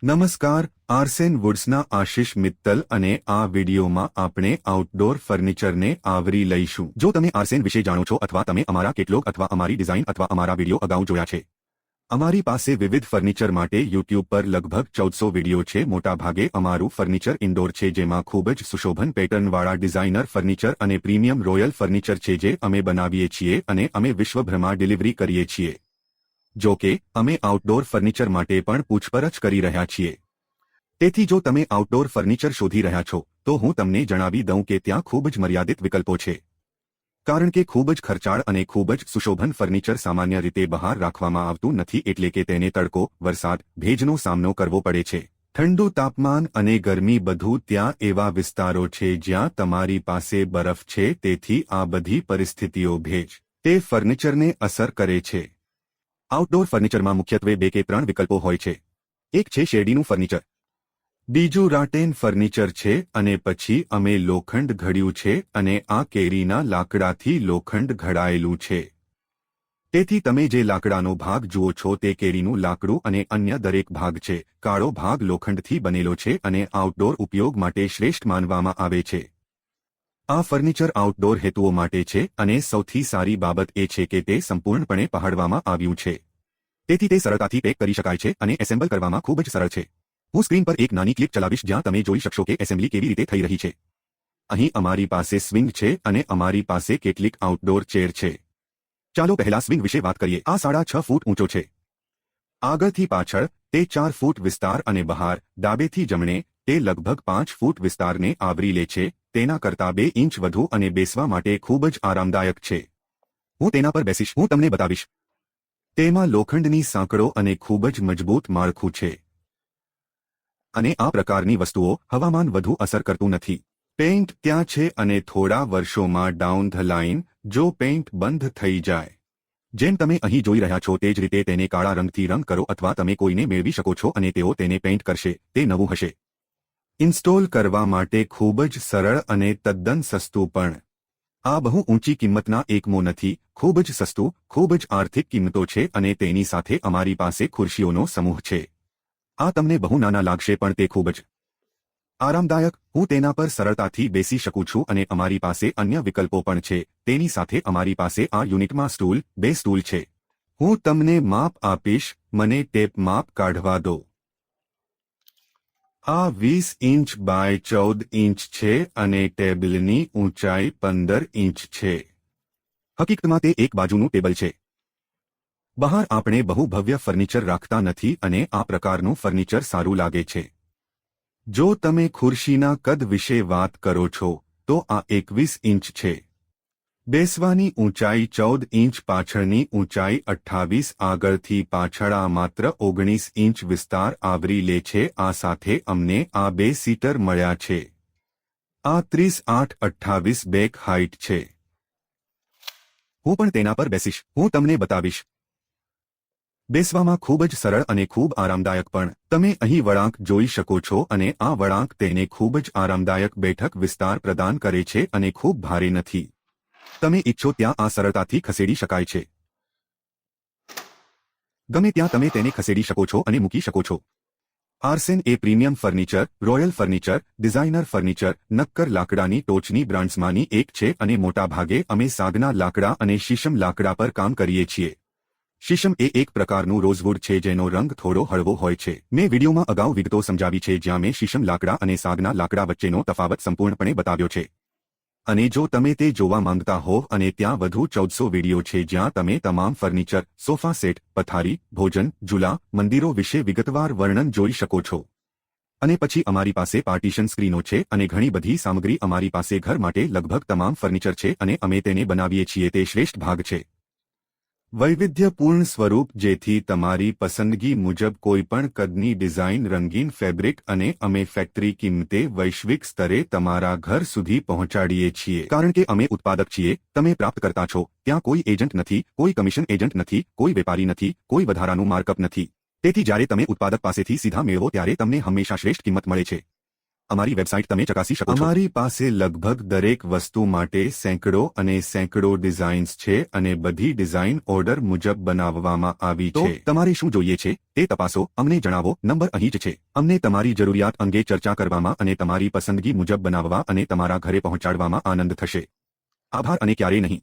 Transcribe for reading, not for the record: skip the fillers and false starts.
નમસ્કાર, આર્સેન વુડ્સના આશિષ મિત્તલ અને આ વિડીયોમાં આપણે આઉટડોર ફર્નિચરને આવરી લઈશું। જો તમે આર્સેન વિશે જાણો છો અથવા તમે અમારા કેટલોગ અથવા અમારી ડિઝાઇન અથવા અમારા વિડીયો અગાઉ જોયા છે, અમારી પાસે વિવિધ ફર્નિચર માટે યુટ્યુબ પર લગભગ 1400 વિડીયો છે। મોટાભાગે અમારું ફર્નિચર ઇન્ડોર છે, જેમાં ખૂબ જ સુશોભન પેટર્નવાળા ડિઝાઇનર ફર્નિચર અને પ્રીમિયમ રોયલ ફર્નિચર છે જે અમે બનાવીએ છીએ અને અમે વિશ્વભરમાં ડિલિવરી કરીએ છીએ। જો કે અમે આઉટડોર ફર્નિચર માટે પણ પૂછપરછ કરી રહ્યા છીએ। તેથી જો તમે આઉટડોર ફર્નિચર શોધી રહ્યા છો તો હું તમને જણાવી દઉં કે ત્યાં ખૂબ જ મર્યાદિત વિકલ્પો છે, કારણ કે ખૂબ જ ખર્ચાળ અને ખૂબ જ સુશોભન ફર્નિચર સામાન્ય રીતે બહાર રાખવામાં આવતું નથી, એટલે કે તેને તડકો, વરસાદ, ભેજનો સામનો કરવો પડે છે। ઠંડુ તાપમાન અને ગરમી બધું ત્યાં એવા વિસ્તારો છે જ્યાં તમારી પાસે બરફ છે, તેથી આ બધી પરિસ્થિતિઓ ભેજ તે ફર્નિચરને અસર કરે છે। આઉટડોર ફર્નિચરમાં મુખ્યત્વે 2 કે 3 વિકલ્પો હોય છે। એક છે શેરડીનું ફર્નિચર, બીજું રાટેન ફર્નિચર છે અને પછી અમે લોખંડ ઘડ્યું છે અને આ કેરીના લાકડાથી લોખંડ ઘડાયેલું છે। તેથી તમે જે લાકડાનો ભાગ જુઓ છો તે કેરીનું લાકડું અને અન્ય દરેક ભાગ છે। કાળો ભાગ લોખંડથી બનેલો છે અને આઉટડોર ઉપયોગ માટે શ્રેષ્ઠ માનવામાં આવે છે। આ ફર્નિચર આઉટડોર હેતુઓ માટે છે અને સૌથી સારી બાબત એ છે કે તે સંપૂર્ણપણે પહાડવામાં આવ્યું છે, તેથી તે સરળતાથી પેક કરી શકાય છે અને એસેમ્બલ કરવામાં ખૂબ જ સરળ છે। હું સ્ક્રીન પર એક નાની ક્લિપ ચલાવીશ જ્યાં તમે જોઈ શકશો કે એસેમ્બલી કેવી રીતે થઈ રહી છે। અહીં અમારી પાસે સ્વિંગ છે અને અમારી પાસે કેટલીક આઉટડોર ચેર છે। ચાલો પહેલા સ્વિંગ વિશે વાત કરીએ। આ 6.5 ફૂટ ઊંચો છે। આગળથી પાછળ તે 4 ફૂટ વિસ્તાર અને બહાર ડાબેથી જમણે તે લગભગ 5 ફૂટ વિસ્તારને આવરી લે છે। તેના કરતાં 2 ઇંચ વધુ અને બેસવા માટે ખૂબ જ આરામદાયક છે। હું તેના પર બેસીશ, હું તમને બતાવીશ। તેમાં લોખંડની સાંકળો અને ખૂબ જ મજબૂત માળખું છે અને આ પ્રકારની વસ્તુઓ હવામાન વધુ અસર કરતું નથી। પેઇન્ટ ત્યાં છે અને થોડા વર્ષોમાં ડાઉન ધ લાઇન જો પેઇન્ટ બંધ થઈ જાય, જેમ તમે અહીં જોઈ રહ્યા છો તે જ રીતે તેને કાળા રંગથી રંગ કરો અથવા તમે કોઈને મેળવી શકો છો અને તેઓ તેને પેઇન્ટ કરશે, તે નવું હશે। ઇન્સ્ટોલ કરવા માટે ખૂબ જ સરળ અને તદ્દન સસ્તું પણ। આ બહુ ઊંચી કિંમતના એકમો નથી, ખૂબ જ સસ્તું, ખૂબ જ આર્થિક કિંમતો છે અને તેની સાથે અમારી પાસે ખુરશીઓનો સમૂહ છે। આ તમને બહુ નાના લાગશે પણ તે ખૂબ જ આરામદાયક। હું તેના પર સરળતાથી બેસી શકું છું અને અમારી પાસે અન્ય વિકલ્પો પણ છે। તેની સાથે અમારી પાસે આ યુનિટમાં સ્ટૂલ, 2 સ્ટૂલ છે। હું તમને માપ આપીશ, મને ટેપ માપ કાઢવા દો। આ 20 ઇંચ બાય 14 ઇંચ છે અને ટેબલની ઊંચાઈ 15 ઇંચ છે। હકીકતમાં તે એક બાજુનું ટેબલ છે। બહાર આપણે બહુ ભવ્ય ફર્નિચર રાખતા નથી અને આ પ્રકારનું ફર્નિચર સારું લાગે છે। જો તમે ખુરશીના કદ વિશે વાત કરો છો તો આ 21 ઇંચ છે। બેસવાની ઊંચાઈ 14 ઇંચ, પાછળની ઊંચાઈ 28, આગળથી પાછળ આ માત્ર 19 ઇંચ વિસ્તાર આવરી લે છે। આ સાથે અમને આ 2 સીટર મળ્યા છે। આ 38-28 બેક હાઇટ છે। હું પણ તેના પર બેસીશ, હું તમને બતાવીશ। બેસવામાં ખૂબ જ સરળ અને ખૂબ આરામદાયક પણ। તમે અહીં વળાંક જોઈ શકો છો અને આ વળાંક તેને ખૂબ જ આરામદાયક બેઠક વિસ્તાર પ્રદાન કરે છે અને ખૂબ ભારે નથી। તમે ઈચ્છો ત્યાં આ સરળતાથી ખસેડી શકાય છે। ગમે ત્યાં તમે તેને ખસેડી શકો છો અને મૂકી શકો છો। આર્સેન એ premium furniture, royal furniture, designer furniture, નક્કર લાકડાની ટોચની બ્રાન્ડ્સમાંની એક છે અને મોટાભાગે અમે સાગના લાકડા અને શીશમ લાકડા પર કામ કરીએ છીએ। શીશમ એ એક પ્રકારનું રોઝવુડ છે જેનો રંગ થોડો હળવો હોય છે। મેં વિડીયોમાં અગાઉ વિગતો સમજાવી છે જ્યાં મેં શીશમ લાકડા અને સાગના લાકડા વચ્ચેનો તફાવત સંપૂર્ણપણે બતાવ્યો છે। અને જો તમે તે જોવા માંગતા હોવ અને ત્યાં વધુ 1400 વિડીયો છે જ્યાં તમે તમામ ફર્નિચર, સોફા સેટ, પથારી, ભોજન, ઝૂલા, મંદિરો વિશે વિગતવાર વર્ણન જોઈ શકો છો। અને પછી અમારી પાસે પાર્ટીશન સ્ક્રીનો છે અને ઘણી બધી સામગ્રી। અમારી પાસે ઘર માટે લગભગ તમામ ફર્નિચર છે અને અમે તેને બનાવીએ છીએ, તે શ્રેષ્ઠ ભાગ છે। વૈવિધ્યપૂર્ણ સ્વરૂપ જેથી તમારી પસંદગી મુજબ કોઈપણ કદની ડિઝાઇન, રંગીન ફેબ્રિક અને અમે ફેક્ટરી કિંમતે વૈશ્વિક સ્તરે તમારા ઘર સુધી પહોંચાડીએ છીએ। કારણ કે અમે ઉત્પાદક છીએ, તમે પ્રાપ્તકર્તા છો। ત્યાં કોઈ એજન્ટ નથી, કોઈ કમિશન એજન્ટ નથી, કોઈ વેપારી નથી, કોઈ વધારાનું માર્કઅપ નથી। તેથી જ્યારે તમે ઉત્પાદક પાસેથી સીધા મેળવો ત્યારે તમને હંમેશા શ્રેષ્ઠ કિંમત મળે છે। અમારી વેબસાઇટ તમે ચકાસી શકો છો. અમારી પાસે લગભગ દરેક વસ્તુ માટે સેંકડો અને સેંકડો ડિઝાઇન્સ છે અને બધી ડિઝાઇન ઓર્ડર મુજબ બનાવવામાં આવી છે. તમારે શું જોઈએ છે તે તપાસો, અમને જણાવો. નંબર અહીં જ છે. અમને તમારી જરૂરિયાત અંગે ચર્ચા કરવામાં અને તમારી પસંદગી મુજબ બનાવવા અને તમારા ઘરે પહોંચાડવામાં આનંદ થશે. આભાર અને ક્યારેય નહીં.